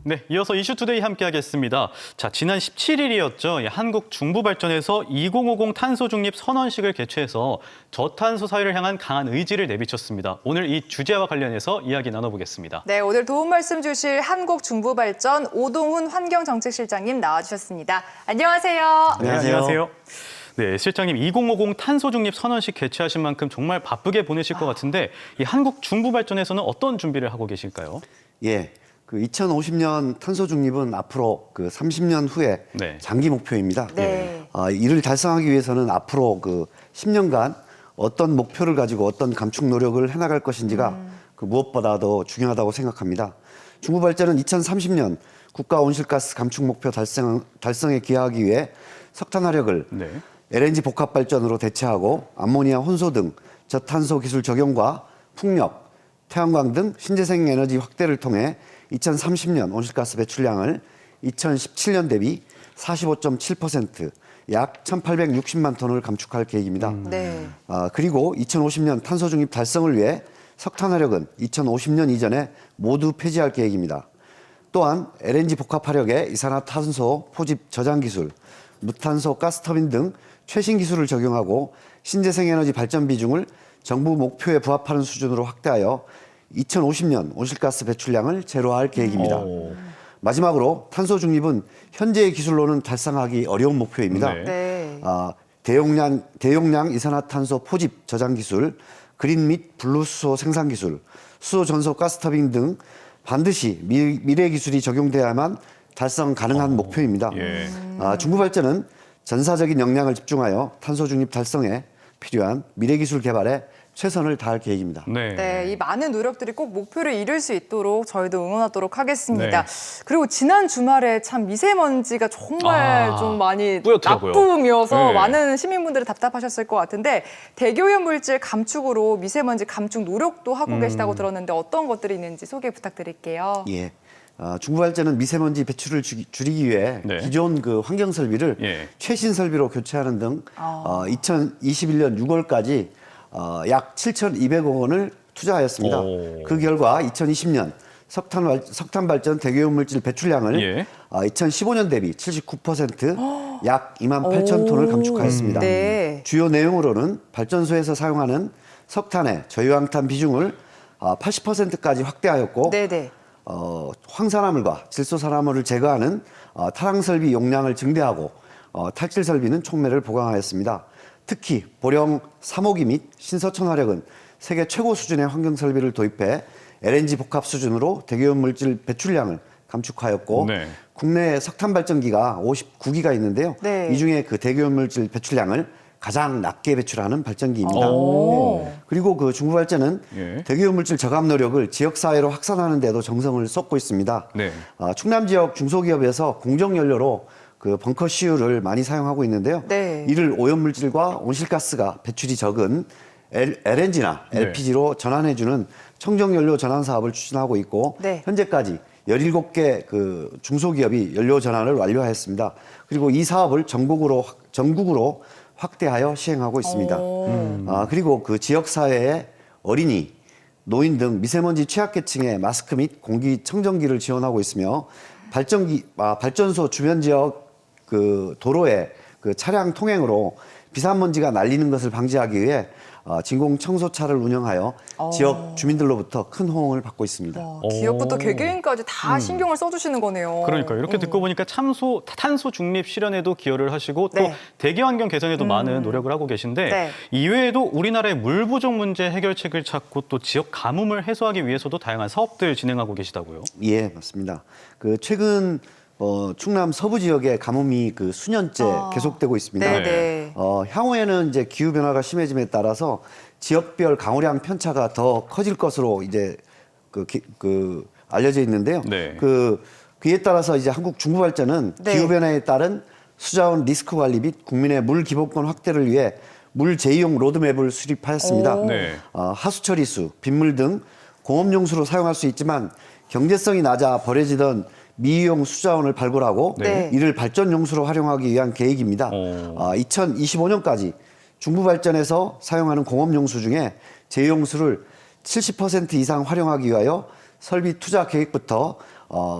네, 이어서 이슈투데이 함께하겠습니다. 자, 지난 17일이었죠. 한국중부발전에서 2050 탄소중립 선언식을 개최해서 저탄소 사회를 향한 강한 의지를 내비쳤습니다. 오늘 이 주제와 관련해서 이야기 나눠보겠습니다. 네, 오늘 도움 말씀 주실 한국중부발전 오동훈 환경정책실장님 나와주셨습니다. 안녕하세요. 네, 안녕하세요. 네, 실장님 2050 탄소중립 선언식 개최하신 만큼 정말 바쁘게 보내실 것 같은데 이 한국중부발전에서는 어떤 준비를 하고 계실까요? 예. 2050년 탄소 중립은 앞으로 30년 후에 네. 장기 목표입니다. 네. 이를 달성하기 위해서는 앞으로 10년간 어떤 목표를 가지고 어떤 감축 노력을 해나갈 것인지가 무엇보다도 중요하다고 생각합니다. 중부발전은 2030년 국가 온실가스 감축 목표 달성에 기여하기 위해 석탄 화력을 네. LNG 복합 발전으로 대체하고 암모니아 혼소 등 저탄소 기술 적용과 풍력, 태양광 등 신재생 에너지 확대를 통해 2030년 온실가스 배출량을 2017년 대비 45.7%, 약 1,860만 톤을 감축할 계획입니다. 네. 그리고 2050년 탄소 중립 달성을 위해 석탄 화력은 2050년 이전에 모두 폐지할 계획입니다. 또한 LNG 복합 화력의 이산화탄소 포집 저장 기술, 무탄소 가스터빈 등 최신 기술을 적용하고 신재생 에너지 발전 비중을 정부 목표에 부합하는 수준으로 확대하여 2050년 온실가스 배출량을 제로화할 계획입니다. 마지막으로 탄소 중립은 현재의 기술로는 달성하기 어려운 목표입니다. 네. 네. 대용량 이산화탄소 포집 저장 기술, 그린 및 블루 수소 생산 기술, 수소 전소 가스터빈 등 반드시 미래 기술이 적용돼야만 달성 가능한 목표입니다. 예. 중부발전은 전사적인 역량을 집중하여 탄소 중립 달성에 필요한 미래 기술 개발에 최선을 다할 계획입니다. 네, 이 많은 노력들이 꼭 목표를 이룰 수 있도록 저희도 응원하도록 하겠습니다. 네. 그리고 지난 주말에 참 미세먼지가 정말 좀 많이 뿌옇더라고요. 나쁨이어서 네. 많은 시민분들이 답답하셨을 것 같은데 대기오염 물질 감축으로 미세먼지 감축 노력도 하고 계시다고 들었는데 어떤 것들이 있는지 소개 부탁드릴게요. 예. 중부발전은 미세먼지 배출을 줄이기 위해 네. 기존 환경 설비를 예. 최신 설비로 교체하는 등 2021년 6월까지 약 7,200억 원을 투자하였습니다. 그 결과 2020년 석탄 발전 대기오염 물질 배출량을 2015년 대비 79%, 약 2만 8천 톤을 감축하였습니다. 네. 주요 내용으로는 발전소에서 사용하는 석탄의 저유황탄 비중을 80%까지 확대하였고, 네네. 황산화물과 질소산화물을 제거하는 타랑 설비 용량을 증대하고 탈질 설비는 촉매를 보강하였습니다. 특히 보령 3호기 및 신서천 화력은 세계 최고 수준의 환경 설비를 도입해 LNG 복합 수준으로 대기오염 물질 배출량을 감축하였고 네. 국내 석탄 발전기가 59기가 있는데요. 네. 이 중에 대기오염 물질 배출량을 가장 낮게 배출하는 발전기입니다. 그리고 중부발전은 예. 대기오염 물질 저감 노력을 지역사회로 확산하는 데도 정성을 쏟고 있습니다. 네. 충남 지역 중소기업에서 공정연료로 벙커 CU를 많이 사용하고 있는데요. 네. 이를 오염물질과 온실가스가 배출이 적은 LNG나 네. LPG로 전환해주는 청정연료 전환 사업을 추진하고 있고 네. 현재까지 17개 중소기업이 연료 전환을 완료하였습니다. 그리고 이 사업을 전국으로 확대하여 시행하고 있습니다. 그리고 지역사회의 어린이, 노인 등 미세먼지 취약계층의 마스크 및 공기청정기를 지원하고 있으며 발전소 주변 지역 도로의 차량 통행으로 비산먼지가 날리는 것을 방지하기 위해 진공 청소차를 운영하여 지역 주민들로부터 큰 호응을 받고 있습니다. 기업부터 개개인까지 다 신경을 써주시는 거네요. 그러니까 이렇게 듣고 보니까 탄소 중립 실현에도 기여를 하시고 또 네. 대기 환경 개선에도 많은 노력을 하고 계신데 네. 이외에도 우리나라의 물 부족 문제 해결책을 찾고 또 지역 가뭄을 해소하기 위해서도 다양한 사업들 진행하고 계시다고요? 예, 맞습니다. 최근 충남 서부 지역의 가뭄이 수년째 계속되고 있습니다. 네네. 향후에는 이제 기후 변화가 심해짐에 따라서 지역별 강우량 편차가 더 커질 것으로 이제 알려져 있는데요. 네. 그에 따라서 이제 한국 중부발전은 네. 기후 변화에 따른 수자원 리스크 관리 및 국민의 물 기본권 확대를 위해 물 재이용 로드맵을 수립하였습니다. 네. 하수처리수, 빗물 등 공업용수로 사용할 수 있지만 경제성이 낮아 버려지던 미이용 수자원을 발굴하고 네. 이를 발전용수로 활용하기 위한 계획입니다. 2025년까지 중부발전에서 사용하는 공업용수 중에 재용수를 70% 이상 활용하기 위하여 설비 투자 계획부터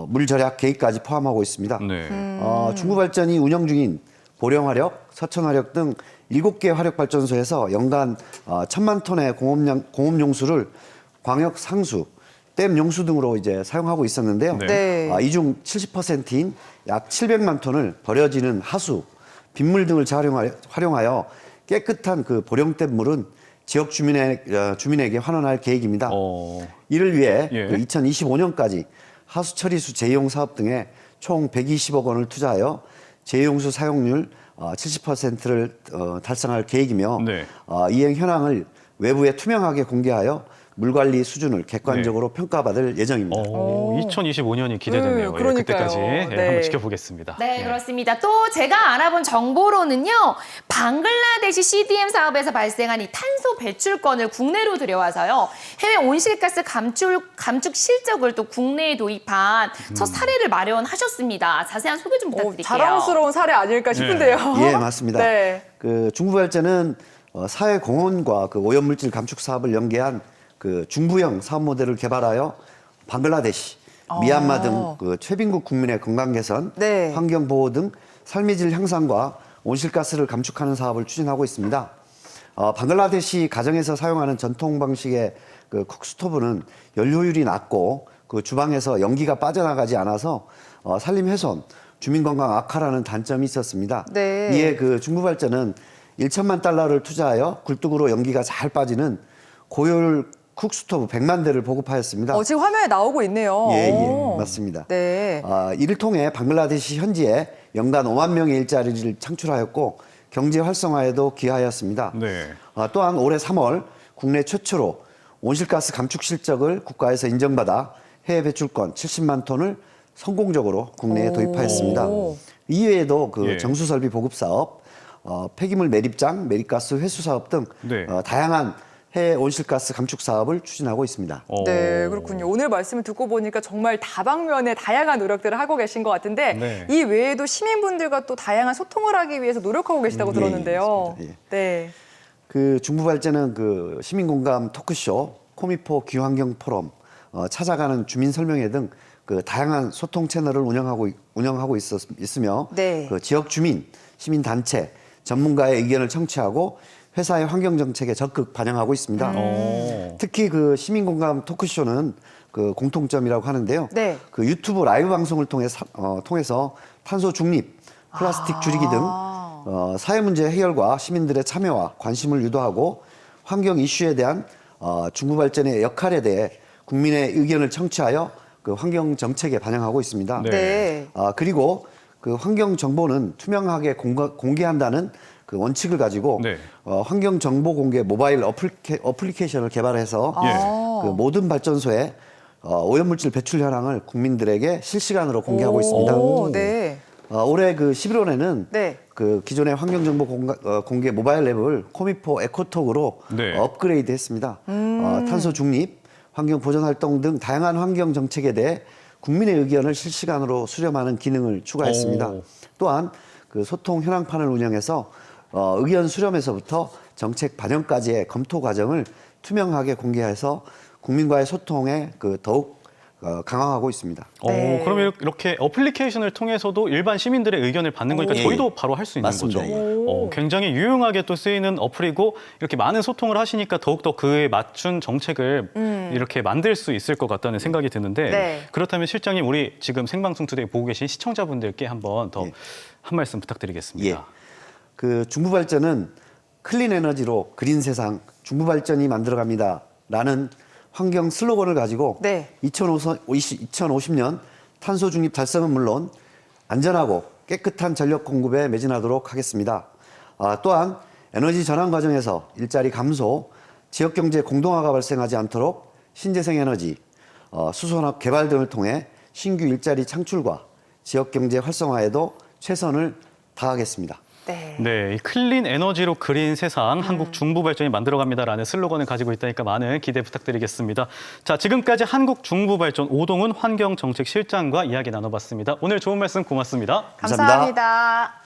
물 절약 계획까지 포함하고 있습니다. 네. 중부발전이 운영 중인 보령화력, 서천화력 등 7개 화력발전소에서 연간 1,000만 톤의 공업용수를 광역 상수, 댐 용수 등으로 이제 사용하고 있었는데요. 네. 이 중 70%인 약 700만 톤을 버려지는 하수, 빗물 등을 활용하여 깨끗한 그 보령댐 물은 지역 주민에게 환원할 계획입니다. 이를 위해 예. 2025년까지 하수 처리수 재이용 사업 등에 총 120억 원을 투자하여 재이용수 사용률 70%를 달성할 계획이며 네. 이행 현황을 외부에 투명하게 공개하여 물 관리 수준을 객관적으로 평가받을 예정입니다. 2025년이 기대되네요. 예, 그러니까요. 그때까지 네. 한번 지켜보겠습니다. 네, 예. 그렇습니다. 또 제가 알아본 정보로는요, 방글라데시 CDM 사업에서 발생한 이 탄소 배출권을 국내로 들여와서요, 해외 온실가스 감축 실적을 또 국내에 도입한 첫 사례를 마련하셨습니다. 자세한 소개 좀 부탁드릴게요. 자랑스러운 사례 아닐까 싶은데요. 예, 맞습니다. 네. 그 중부발전은 사회 공헌과 그 오염물질 감축 사업을 연계한 그 중부형 사업 모델을 개발하여 방글라데시, 미얀마 등 그 최빈국 국민의 건강 개선, 네. 환경 보호 등 삶의 질 향상과 온실가스를 감축하는 사업을 추진하고 있습니다. 방글라데시 가정에서 사용하는 전통 방식의 그 쿡스토브는 연료율이 낮고 그 주방에서 연기가 빠져나가지 않아서 산림 훼손, 주민 건강 악화라는 단점이 있었습니다. 네. 이에 그 중부발전은 1천만 달러를 투자하여 굴뚝으로 연기가 잘 빠지는 고효율 쿡스토브 100만 대를 보급하였습니다. 지금 화면에 나오고 있네요. 예, 오. 맞습니다. 네. 이를 통해 방글라데시 현지에 연간 5만 명의 일자리를 창출하였고 경제 활성화에도 기하였습니다. 네. 또한 올해 3월 국내 최초로 온실가스 감축 실적을 국가에서 인정받아 해외 배출권 70만 톤을 성공적으로 국내에 도입하였습니다. 이외에도 그 예. 정수설비 보급 사업, 폐기물 매립장, 매립가스 회수 사업 등 네. 다양한 해외 온실가스 감축 사업을 추진하고 있습니다. 네, 그렇군요. 오늘 말씀을 듣고 보니까 정말 다방면의 다양한 노력들을 하고 계신 것 같은데 네. 이 외에도 시민분들과 또 다양한 소통을 하기 위해서 노력하고 계시다고 들었는데요. 맞습니다. 예. 네. 그 중부발전은 그 시민공감 토크쇼, 코미포 기후환경 포럼, 찾아가는 주민 설명회 등 그 다양한 소통 채널을 운영하고 있으며 네. 그 지역 주민, 시민 단체, 전문가의 의견을 청취하고 회사의 환경 정책에 적극 반영하고 있습니다. 특히 그 시민공감 토크쇼는 그 공통점이라고 하는데요. 네. 그 유튜브 라이브 방송을 통해서 탄소 중립, 플라스틱 줄이기 등 사회 문제 해결과 시민들의 참여와 관심을 유도하고 환경 이슈에 대한 중부발전의 역할에 대해 국민의 의견을 청취하여 그 환경 정책에 반영하고 있습니다. 네. 네. 그리고 그 환경 정보는 투명하게 공개한다는 그 원칙을 가지고 네. 환경 정보 공개 모바일 어플리케이션을 개발해서 그 모든 발전소의 오염물질 배출 현황을 국민들에게 실시간으로 공개하고 있습니다. 오, 네. 올해 그 11월에는 네. 그 기존의 환경정보 공개 모바일 앱을 코미포 에코톡으로 네. 업그레이드했습니다. 탄소 중립, 환경 보전 활동 등 다양한 환경 정책에 대해 국민의 의견을 실시간으로 수렴하는 기능을 추가했습니다. 또한 그 소통 현황판을 운영해서 의견 수렴에서부터 정책 반영까지의 검토 과정을 투명하게 공개해서 국민과의 소통에 그 더욱 강화하고 있습니다. 네. 그러면 이렇게 어플리케이션을 통해서도 일반 시민들의 의견을 받는 거니까 예, 저희도 바로 할 수 있는 맞습니다. 거죠. 예. 굉장히 유용하게 또 쓰이는 어플이고 이렇게 많은 소통을 하시니까 더욱더 그에 맞춘 정책을 이렇게 만들 수 있을 것 같다는 생각이 드는데 네. 그렇다면 실장님 우리 지금 생방송 투데이 보고 계신 시청자분들께 한번 더 한 말씀 부탁드리겠습니다. 예. 그 중부발전은 클린 에너지로 그린 세상 중부발전이 만들어갑니다라는 환경 슬로건을 가지고 네. 2050년 탄소 중립 달성은 물론 안전하고 깨끗한 전력 공급에 매진하도록 하겠습니다. 또한 에너지 전환 과정에서 일자리 감소, 지역 경제 공동화가 발생하지 않도록 신재생 에너지, 수소산업 개발 등을 통해 신규 일자리 창출과 지역 경제 활성화에도 최선을 다하겠습니다. 네. 네, 이 클린 에너지로 그린 세상 한국 중부발전이 만들어갑니다라는 슬로건을 가지고 있다니까 많은 기대 부탁드리겠습니다. 자, 지금까지 한국 중부발전 오동훈 환경정책실장과 이야기 나눠봤습니다. 오늘 좋은 말씀 고맙습니다. 감사합니다. 감사합니다.